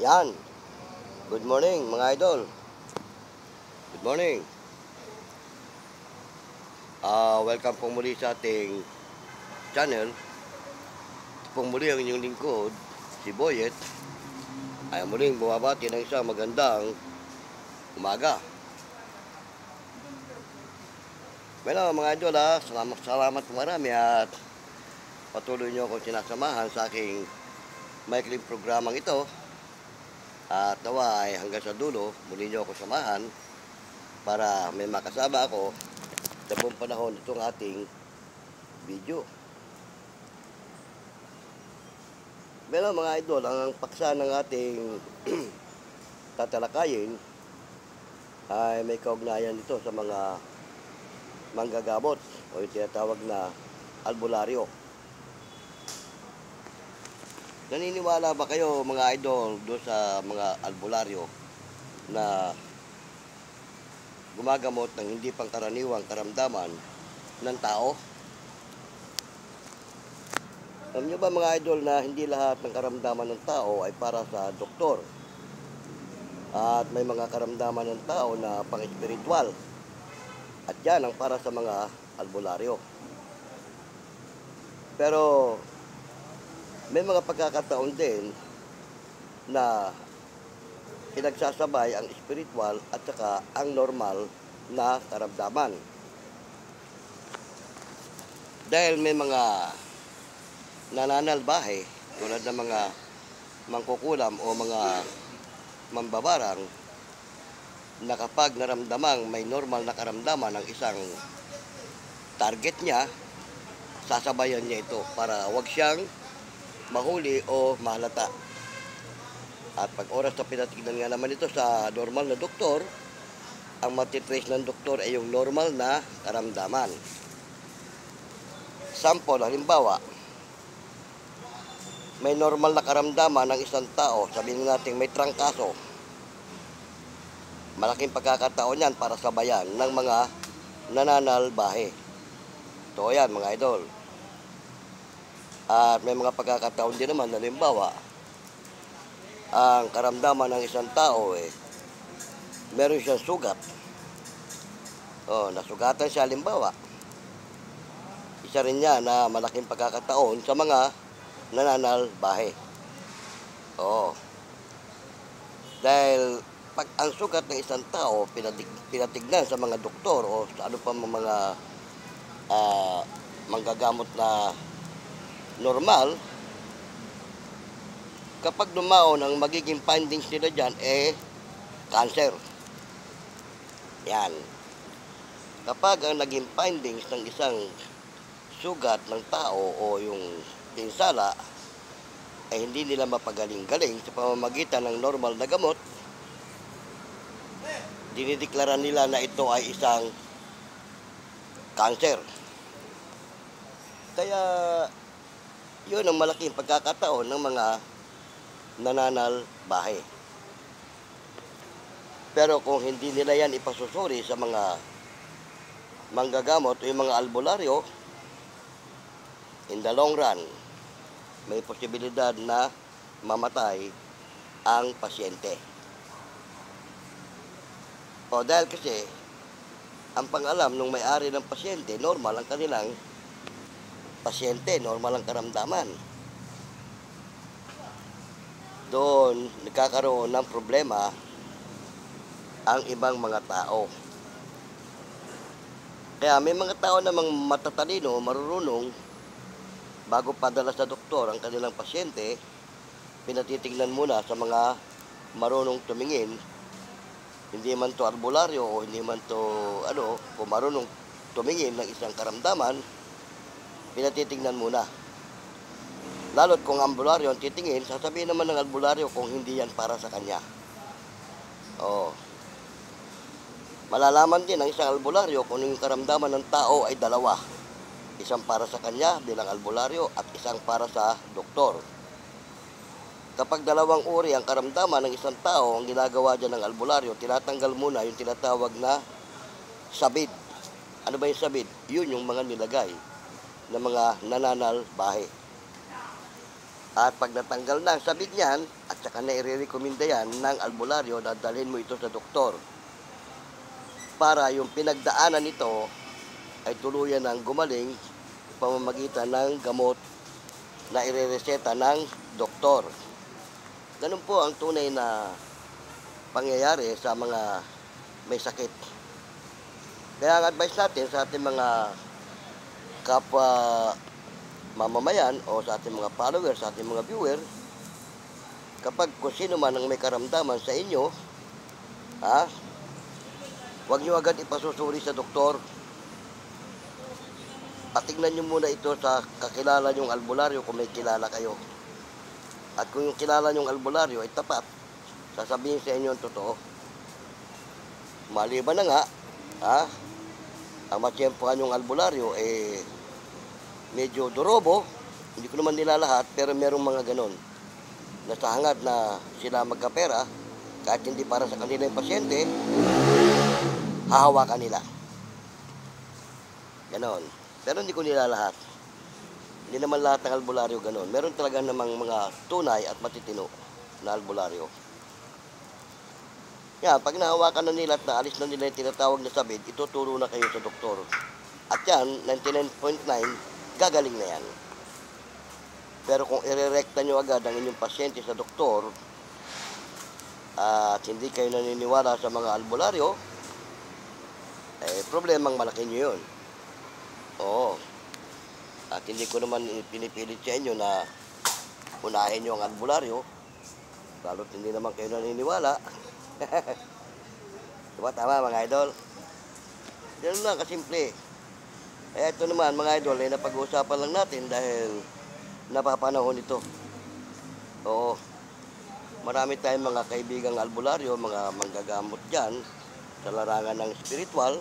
Yan. Good morning mga idol. Good morning. Welcome po muli sa ating channel. Ito po muli ang inyong lingkod, si Boyet. Ay muling bumabati ng isang magandang umaga. Well, mga idol, salamat po marami at patuloy nyo akong sinasamahan sa aking maikling programang ito. At nawa ay hanggang sa dulo, muli nyo ako samahan para may makasama ako sa buong panahon itong ating video. Pero mga idol, ang paksa ng ating tatalakayin ay may kaugnayan dito sa mga manggagamot o yung tinatawag na albularyo. Naniniwala ba kayo mga idol doon sa mga albularyo na gumagamot ng hindi pangkaraniwang karamdaman ng tao? Alam nyo ba mga idol na hindi lahat ng karamdaman ng tao ay para sa doktor? At may mga karamdaman ng tao na pang-espiritual. At yan ang para sa mga albularyo. Pero may mga pagkakataon din na pinagsasabay ang spiritual at saka ang normal na karamdaman. Dahil may mga nananalbahe tulad ng mga mangkukulam o mga mambabarang na kapag naramdamang may normal na karamdaman ng isang target niya, sasabayan niya ito para wag siyang mahuli o mahalata. At pag oras na pinatignan nga naman ito sa normal na doktor, ang matitrace ng doktor ay yung normal na karamdaman. Sample, halimbawa, may normal na karamdaman ng isang tao, sabihin natin may trangkaso. Malaking pagkakataon yan para sabayan ng mga nananalbahe. Ito yan mga idol. At may mga pagkakataon din naman, halimbawa, ang karamdaman ng isang tao meron siyang sugat. Nasugatan siya halimbawa. Isa rin yan na malaking pagkakataon sa mga nananalbahe. Dahil pag ang sugat ng isang tao pinatignan sa mga doktor o sa ano pa mga manggagamot na normal, kapag dumaon ang magiging findings nila dyan cancer. Yan. Kapag ang naging findings ng isang sugat ng tao o yung pinsala ay hindi nila mapagaling-galing sa pamamagitan ng normal na gamot, dinideklara nila na ito ay isang cancer. Kaya yun ang malaking pagkakataon ng mga nananalbahe. Pero kung hindi nila yan ipasusuri sa mga manggagamot o yung mga albularyo, in the long run, may posibilidad na mamatay ang pasyente. Dahil kasi ang pang-alam ng may-ari ng pasyente, normal ang kanilang pasyente, normal ang karamdaman. Doon nagkakaroon ng problema ang ibang mga tao. Kaya may mga tao namang matatalino, marurunong, bago padala sa doktor ang kanilang pasyente, pinatitignan muna sa mga marunong tumingin. Hindi man to albularyo o hindi man to kung marunong tumingin ng isang karamdaman, pinatitignan muna. Lalo't kung albularyo ang titingin, sasabihin naman ng albularyo kung hindi yan para sa kanya. Malalaman din ng isang albularyo kung yung karamdaman ng tao ay dalawa. Isang para sa kanya bilang albularyo at isang para sa doktor. Kapag dalawang uri ang karamdaman ng isang tao, ang ginagawa dyan ng albularyo, tinatanggal muna yung tinatawag na sabid. Ano ba yung sabid? Yun yung mga nilagay ng mga nananalbahe. At pag natanggal na ang sabid niyan, at saka na i-recommenda yan ng albularyo, dadalhin mo ito sa doktor. Para yung pinagdaanan nito ay tuluyan ng gumaling pamamagitan ng gamot na irereseta ng doktor. Ganun po ang tunay na pangyayari sa mga may sakit. Kaya ang advice natin sa ating mga kapwa mamamayan o sa ating mga followers, sa ating mga viewer, kapag kung sino man ang may karamdaman sa inyo, huwag nyo agad ipasusuri sa doktor. Patignan nyo muna ito sa kakilala nyong albularyo kung may kilala kayo. At kung yung kilala nyong albularyo ay tapat, sasabihin sa inyo ang totoo. Maliban na nga, ang matiyempohan yung albularyo medyo durobo, hindi ko naman nila lahat, pero merong mga ganon. Nasa hangad na sila magkapera, kahit hindi para sa kanila yung pasyente, hahawakan nila. Ganon. Pero hindi ko nila lahat. Hindi naman lahat ng albularyo ganon. Meron talaga namang mga tunay at matitino na albularyo. Yan, pag nahawakan na nila at naalis na nila yung tinatawag na sabid, ituturo na kayo sa doktor. At yan, 99.9, gagaling na yan. Pero kung irerekta nyo agad ang inyong pasyente sa doktor, at hindi kayo naniniwala sa mga albularyo, problemang malaki nyo yun. Oo. At hindi ko naman pinipilit sa inyo na unahin nyo ang albularyo, lalo't hindi naman kayo naniniwala. Diba tama mga idol? Yan lang kasimple. Ito naman mga idol ay napag-uusapan lang natin dahil napapanahon ito. Oo. Marami tayong mga kaibigang albularyo, mga manggagamot dyan sa larangan ng spiritual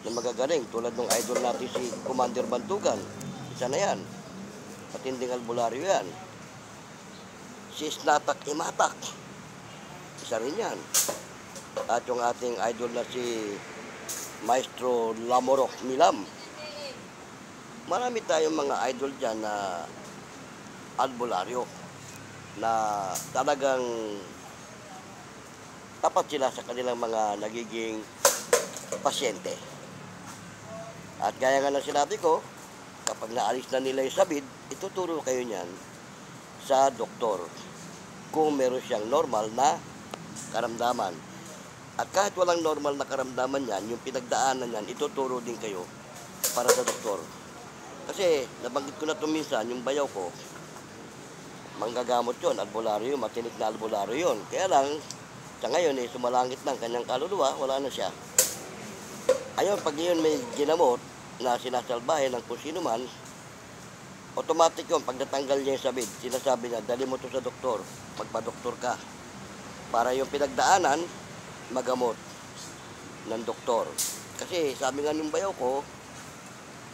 na magagaling tulad ng idol natin si Commander Bantugan. Isa na yan. Patinding albularyo yan. Si Snatak Imatak. Isa rin yan. At yung ating idol na si Maestro Lamorok Milam. Marami tayong mga idol dyan na albularyo na talagang tapat sila sa kanilang mga nagiging pasyente. At gaya nga ng sinabi ko, kapag naalis na nila yung sabid, ituturo kayo niyan sa doktor kung meron siyang normal na karamdaman. At kahit walang normal na karamdaman yan, yung pinagdaanan yan, ituturo din kayo para sa doktor. Kasi, nabanggit ko na ito minsan, yung bayaw ko, manggagamot yun, albularyo, matinik na albularyo yun. Kaya lang, sa ngayon, sumalangit ng kanyang kaluluwa, wala na siya. Ayun, pag yun may ginamot na sinasalbahin ng kung sino man, automatic yun, pag natanggal niya yung sabid, sinasabi niya, dali mo to sa doktor, magpa-doktor ka. Para yung pinagdaanan, magamot ng doktor. Kasi sabi nga ng bayaw ko,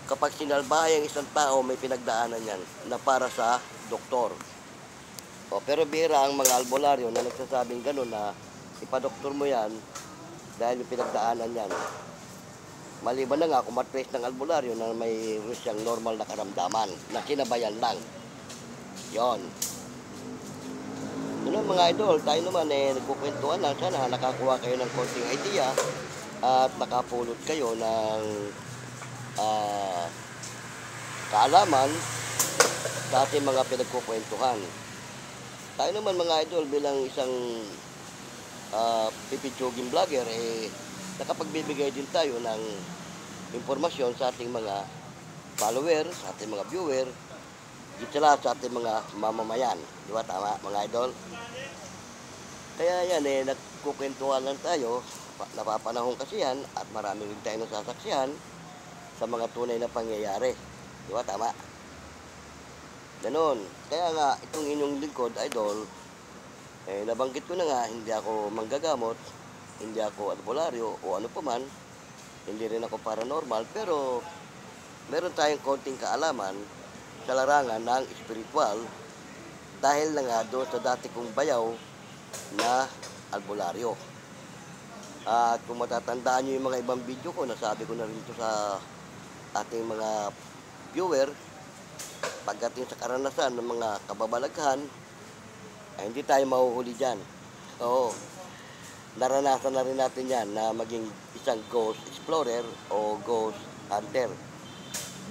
kapag sinalbahay ang isang tao, may pinagdaanan yan na para sa doktor. Pero bihira ang mga albularyo na nagsasabing gano'n na ipadoktor mo yan dahil yung pinagdaanan yan. Maliban na nga kung matrace ng albularyo na may siyang normal na karamdaman na sinabayan lang. Yon. Yun mga idol, tayo naman nagkukwentuhan lang. Sana nakakuha kayo ng konting idea at nakapulot kayo ng kaalaman sa ating mga pinagkukwentuhan. Tayo naman mga idol bilang isang pipitsuging vlogger, nakapagbibigay din tayo ng impormasyon sa ating mga followers, sa ating mga viewer, dito lang sa ating mga mamamayan. Di ba tama mga idol? Kaya yan nagkukwentuhan lang tayo, napapanahon kasi yan at marami rin tayo nasasaksihan sa mga tunay na pangyayari. Di ba tama? Ganon. Kaya nga itong inyong lingkod idol, nabanggit ko na nga, hindi ako manggagamot, hindi ako albularyo o ano pa man, hindi rin ako paranormal, pero meron tayong konting kaalaman sa larangan ng spiritual dahil na nga doon sa dati kong bayaw na albularyo. At kung matatandaan nyo yung mga ibang video ko, nasabi ko na rin ito sa ating mga viewer, pagdating sa karanasan ng mga kababalaghan, ay hindi tayo mahuhuli dyan. Oo, naranasan na rin natin yan na maging isang ghost explorer o ghost hunter.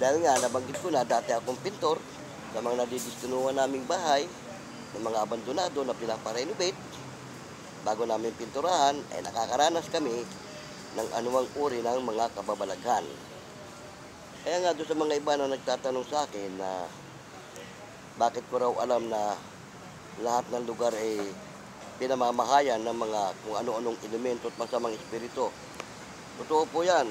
Dahil nga, nabanggit ko na, dati akong pintor sa mga nadidistinuhan naming bahay, ng mga abandonado na pinaparenovate. Bago namin pinturahan, ay nakakaranas kami ng anumang uri ng mga kababalaghan. Kaya nga doon sa mga iba na nagtatanong sa akin na bakit ko raw alam na lahat ng lugar ay pinamamahayan ng mga kung ano-anong elemento at masamang espiritu. Totoo po yan.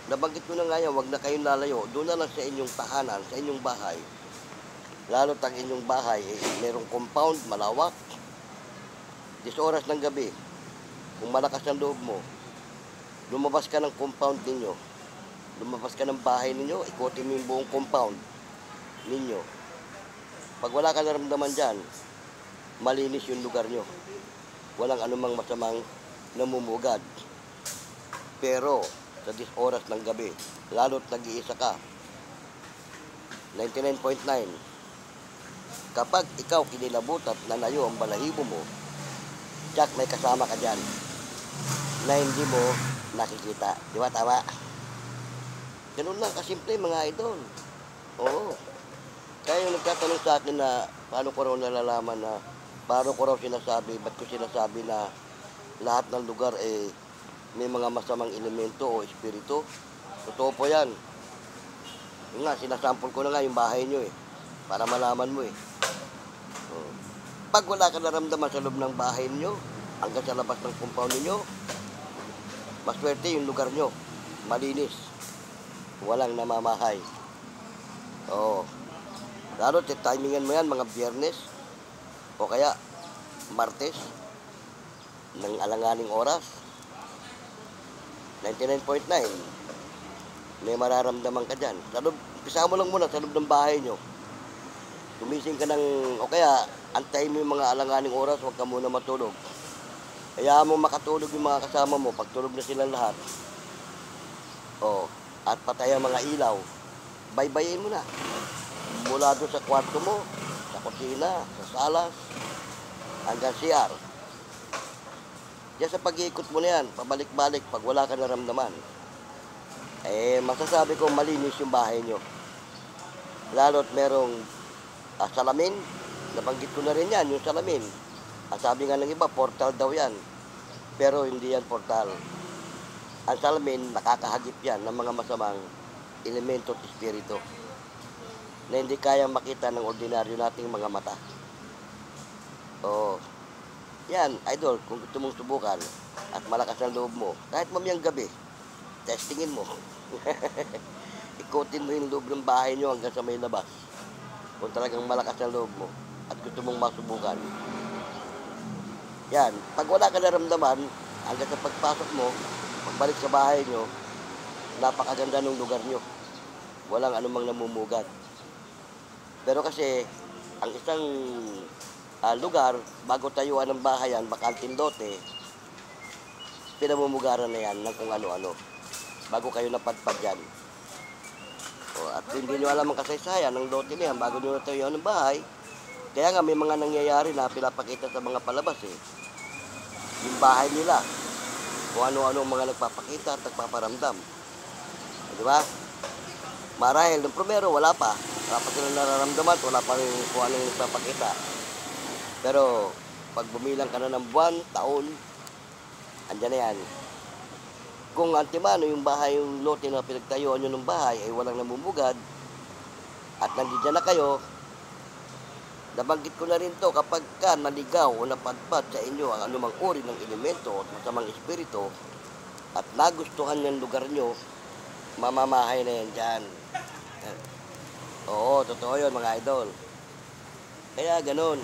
Nabanggit ko na nga yan, huwag na kayong lalayo. Doon na lang sa inyong tahanan, sa inyong bahay. Lalo't ang inyong bahay ay merong compound, malawak. 10 oras ng gabi, kung malakas ang loob mo, lumabas ka ng compound ninyo, lumabas ka ng bahay ninyo, ikutin mo yung buong compound ninyo. Pag wala ka naramdaman dyan, malinis yung lugar nyo. Walang anumang masamang namumugad. Pero, sa 10 oras ng gabi, lalo't nag-iisa ka, 99.9, kapag ikaw kinilabutat na nayo ang balahibo mo, Jack, may kasama ka dyan na hindi mo nakikita. Di ba tama? Ganun lang kasimple mga idol. Oo. Kaya yung nagtatanong sa akin na paano ko raw nalalaman na paano ko raw sinasabi, ba't ko sinasabi na lahat ng lugar may mga masamang elemento o espiritu. Totoo po yan. Yung nga, sinasample ko na nga yung bahay nyo para malaman mo Oo. Pag wala ka naramdaman sa loob ng bahay niyo, hanggang sa labas ng compound niyo, maswerte yung lugar nyo. Malinis. Walang namamahay. Oo. Lalo, timingan mo yan mga Biyernes o kaya Martes ng alanganing oras. 99.9. May mararamdaman ka dyan. Pisa mo lang muna sa loob ng bahay nyo. Tumising ka ng, o kaya, antayin mo yung mga alanganing oras, huwag ka muna matulog. Kaya mo makatulog yung mga kasama mo, pagtulog na silang lahat. At patay ang mga ilaw, baybayin mo na. Mula doon sa kwarto mo, sa kusina, sa salas, hanggang CR. Diyan sa pag-iikot mo na yan, pabalik-balik pag wala ka naramdaman. Masasabi ko malinis yung bahay nyo. Lalo't merong salamin, nabanggit ko na rin yan, yung salamin. Sabi nga ng iba, portal daw yan. Pero hindi yan portal. Ang salamin, nakakahagip yan ng mga masamang elemento at espiritu na hindi kayang makita ng ordinaryo nating mga mata. Yan, idol, kung gusto mong subukan at malakas ang loob mo, kahit mamayang gabi, testingin mo. Ikutin mo yung loob ng bahay nyo hanggang sa may labas. Kung talagang malakas ang loob mo at gusto mong masubukan. Yan, pag wala ka naramdaman, hanggang sa pagpasok mo, pagbalik sa bahay nyo, napakaganda ng lugar nyo. Walang anumang namumugat. Pero kasi, ang isang lugar, bago tayuan ng bahayan, bakanting lote, pinamumugaran na yan ng kung ano-ano. Bago kayo napadpad yan. At hindi nyo alam ang kasaysayan ng lote niyan bago nyo natayuan ng bahay. Kaya nga may mga nangyayari na pinapakita sa mga palabas yung bahay nila. Kung ano-ano mga nagpapakita at nagpaparamdam. Di ba? Marahil, ng primero, wala pa. Wala pa silang nararamdaman, wala pa rin kung anong nagpapakita. Pero, pag bumilang ka na ng buwan, taon, andyan na yan. Kung antimano yung bahay, yung lote na pinagtayuan nyo ng bahay ay walang namumugad at nandiyan na kayo, nabanggit ko na rin to, kapag ka naligaw o napadpad sa inyo ang anumang uri ng elemento at masamang espiritu at nagustuhan yung lugar nyo, mamamahay na yan dyan. Oo, totoo yun mga idol. Kaya ganun.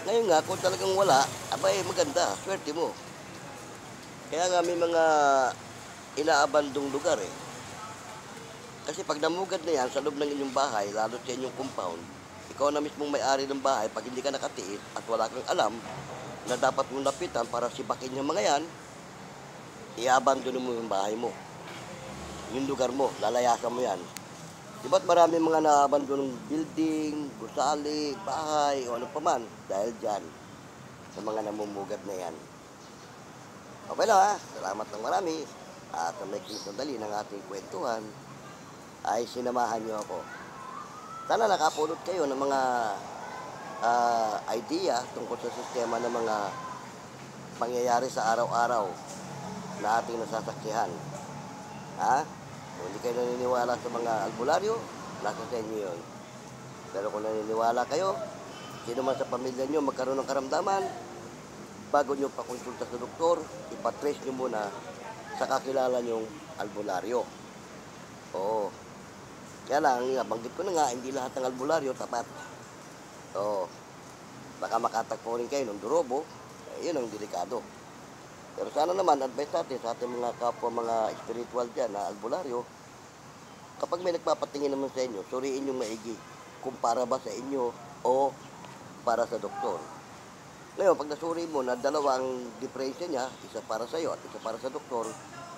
Ngayon nga, kung talagang wala, abay maganda, swerte mo. Kaya nga may mga inaabandong lugar Kasi pag namugad na yan sa loob ng inyong bahay, lalo sa inyong compound, ikaw na mismong may-ari ng bahay, pag hindi ka nakatiis at wala kang alam na dapat mong lapitan para sibakin yung mga yan, i-abandon mo yung bahay mo. Yung lugar mo, lalayasan mo yan. Di ba't marami mga naabandonong building, gusali, bahay, o ano pa man dahil dyan sa mga namumugat na yan. Okay lang ha, salamat ng marami. At sa may sandali ng ating kwentuhan ay sinamahan niyo ako. Sana nakapulot kayo ng mga idea tungkol sa sistema ng mga pangyayari sa araw-araw na ating nasasaksihan. Ha? Kung hindi kayo naniniwala sa mga albularyo, nasa sa inyo yun. Pero kung naniniwala kayo, sino man sa pamilya nyo magkaroon ng karamdaman, bago nyo pakonsulta sa doktor, ipatrace nyo muna sa kakilala nyong albularyo. Oo. Kaya lang, banggit ko na nga, hindi lahat ng albularyo tapat. Oo. Baka makatagpo rin kayo ng durobo, yun ang delikado. Pero sana naman, advice natin sa ating mga kapwa, mga spiritual dyan na albularyo, kapag may nagpapatingin naman sa inyo, suriin yung maigi kung para ba sa inyo o para sa doktor. Ngayon, pag nasuri mo na dalawang diferensya niya, isa para sa iyo at isa para sa doktor,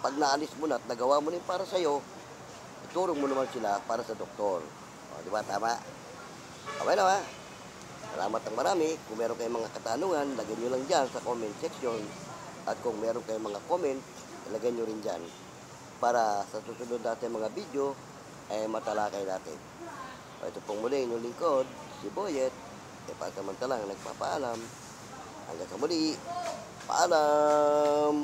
pag naalis mo na at nagawa mo na yung para sa iyo, iturong mo naman sila para sa doktor. O, di ba? Tama? Okay na ba? Salamat ng marami. Kung meron kayong mga katanungan, lagyan nyo lang dyan sa comment section. At kung meron kayong mga comment, ilagay nyo rin dyan. Para sa susunod natin mga video, ay matalakay natin. O, ito pong muli inyong lingkod, si Boyet. Pasamantalang nagpapaalam. Hanggang sa muli, paalam!